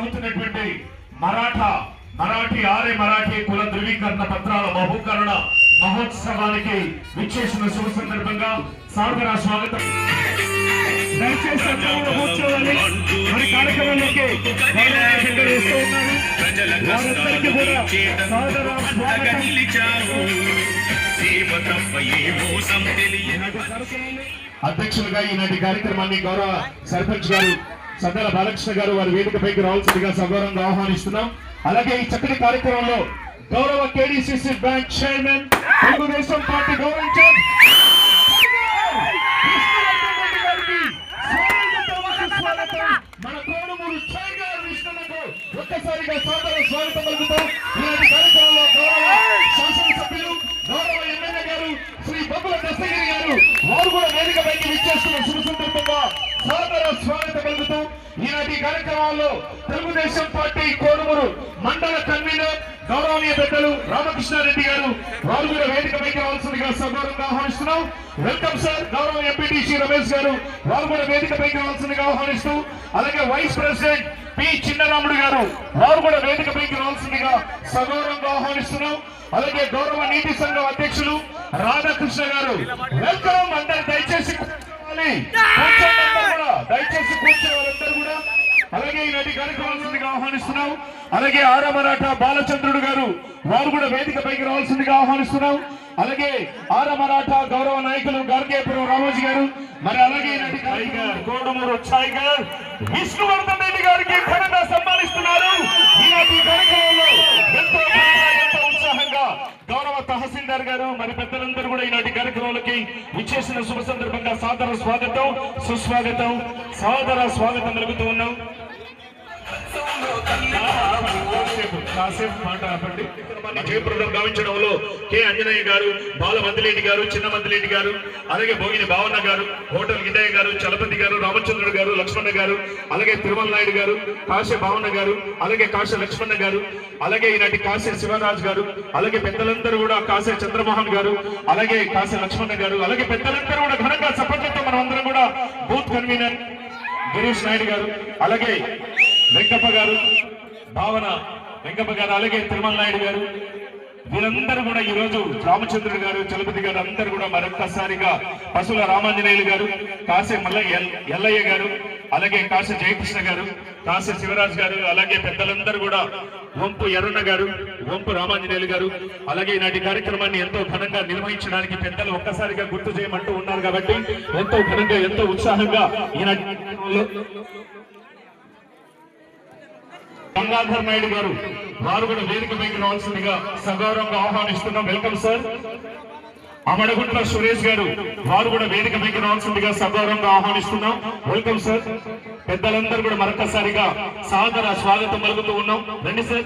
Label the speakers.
Speaker 1: జరుగుతున్నటువంటి మరాఠీ ఆర్య మరాఠీ కుల ధృవీకరణ పత్రాల బహుకరణ మహోత్సవానికి విచ్చేసిన శుభ సందర్భంగా సాదర స్వాగతం. దయచేసి మరి కార్యక్రమంలోకి వారందరికీ కూడా సాదర స్వాగతం. అధ్యక్షులుగా ఈనాటి కార్యక్రమాన్ని గౌరవ సర్పంచ్ గారు సద్దల బాలకృష్ణ గారు వారి వేదికపైకి రావాల్సిందిగా సగౌరవంగా ఆహ్వానిస్తున్నాం. అలాగే ఈ చక్కటి కార్యక్రమంలో గౌరవ KDCC bank chairman Telugu Desam party గౌరవించారు మన కోడుమూరు చైర్మన్ విష్ణుకు ఒక్కసారిగా సాదర స్వాగతం పలుకుతాం. ఈనాటి కార్యక్రమంలో గౌరవ శాసనసభ్యులు గౌరవ ఎమ్మెల్యే గారు శ్రీ బొబ్బుల దస్తగిరి గారు వారు కూడా వేదికపైకి విచ్చేస్తున్న శుభ సందర్భంగా సాదర స్వాగతం పలుకుతూ ఈనాటి కార్యక్రమాల్లో తెలుగుదేశం పార్టీ కోడుమూరు మండల కన్వీనర్ గౌరవనీయ పెద్దలు రామకృష్ణారెడ్డి గారు వారు కూడా వేదికపైకి రావాల్సిందిగా సగౌరవంగా ఆహ్వానిస్తున్నాం. Welcome sir. గౌరవ ఎంపీటీసీ రమేష్ గారు వారు కూడా వేదికపైకి రావాల్సిందిగా ఆహ్వానిస్తూ, అలాగే వైస్ ప్రెసిడెంట్ పి చిన్నరాముడు గారు వారు కూడా వేదికపైకి రావాల్సిందిగా సగౌరవంగా ఆహ్వానిస్తున్నాం. అలాగే గౌరవ నీతి సంఘం అధ్యక్షులు రాధాకృష్ణ గారు వెల్కమ్. అందరు దయచేసి దయచేసి కూర్చున్న వాళ్ళందరూ కూడా అలాగే ఈనాటి కార్యక్రమాల్సిందిగా ఆహ్వానిస్తున్నాం. అలాగే ఆర్య మరాఠా బాలచంద్రుడు గారు వారు కూడా వేదికపైకి రావాల్సిందిగా ఆహ్వానిస్తున్నాం. అలాగే ఆర్య మరాఠా గౌరవ నాయకులు గార్గేపురం రామోజీ గారు, మరి అలాగే ఈనాటి కోడుమూరు టైగర్ విష్ణువర్ధన్ రెడ్డి గారికి ఘనంగా సన్మానిస్తున్నారు. ఈనాటి కార్యక్రమంలో ఎంతో ఉత్సాహంగా గౌరవ తహసీల్దార్ గారు మరి పెద్దలందరూ కూడా ఈనాటి కార్యక్రమాలకి విచ్చేసిన శుభ సందర్భంగా సాదర స్వాగతం సుస్వాగతం సాదర స్వాగతం తెలుపుతూ ఉన్నాం. జయప్రదం గావించడంలో కె అంజనయ్య గారు, బాల మందిలేటి గారు, చిన్న మందిలేటి గారు, అలాగే భోగిని భావన గారు, హోటల్ గిడ్డయ్య గారు, చలపతి గారు, రామచంద్రుడు గారు, లక్ష్మణ గారు, అలాగే తిరుమల నాయుడు గారు, కాశ భావన గారు, అలాగే కాశ లక్ష్మణ గారు, అలాగే ఈనాటి కాశ శివరాజ్ గారు, అలాగే పెద్దలందరూ కూడా కాశ చంద్రమోహన్ గారు, అలాగే కాశ లక్ష్మణ గారు, అలాగే పెద్దలందరూ కూడా ఘనంగా సపంచంతో మనం అందరం కూడా బూత్ కన్వీనర్ గిరీష్ నాయుడు గారు, అలాగే వెంకప్ప గారు, భావన వెంకప్ప గారు, అలాగే తిరుమల నాయుడు గారు, వీరందరూ కూడా ఈ రోజు రామచంద్రుడు గారు, చలపతి గారు అందరూ కూడా మరొక్కసారిగా పశువుల రామాంజనేయులు గారు, కాశీ ఎల్లయ్య గారు, అలాగే కాశీ జయకృష్ణ గారు, కాశీ శివరాజ్ గారు, అలాగే పెద్దలందరూ కూడా వంపు ఎర్రన్న గారు, వంపు రామాంజనేయులు గారు, అలాగే ఈనాటి కార్యక్రమాన్ని ఎంతో ఘనంగా నిర్వహించడానికి పెద్దలు ఒక్కసారిగా గుర్తు చేయమంటూ ఉన్నారు కాబట్టి ఎంతో ఘనంగా ఎంతో ఉత్సాహంగా ఈనాటి గంగాధర్ నాయుడు గారు వారు కూడా వేదికపైకి రావాల్సిందిగా సగౌరవంగా ఆహ్వానిస్తున్నాం. Welcome sir. అమడగుంట్ల సురేష్ గారు వారు కూడా వేదికపైకి రావాల్సిందిగా సగౌరవంగా ఆహ్వానిస్తున్నాం. Welcome sir. పెద్దలందరూ కూడా మరొకసారిగా సాదర స్వాగతం పలుకుతూ ఉన్నాం. రండి సార్.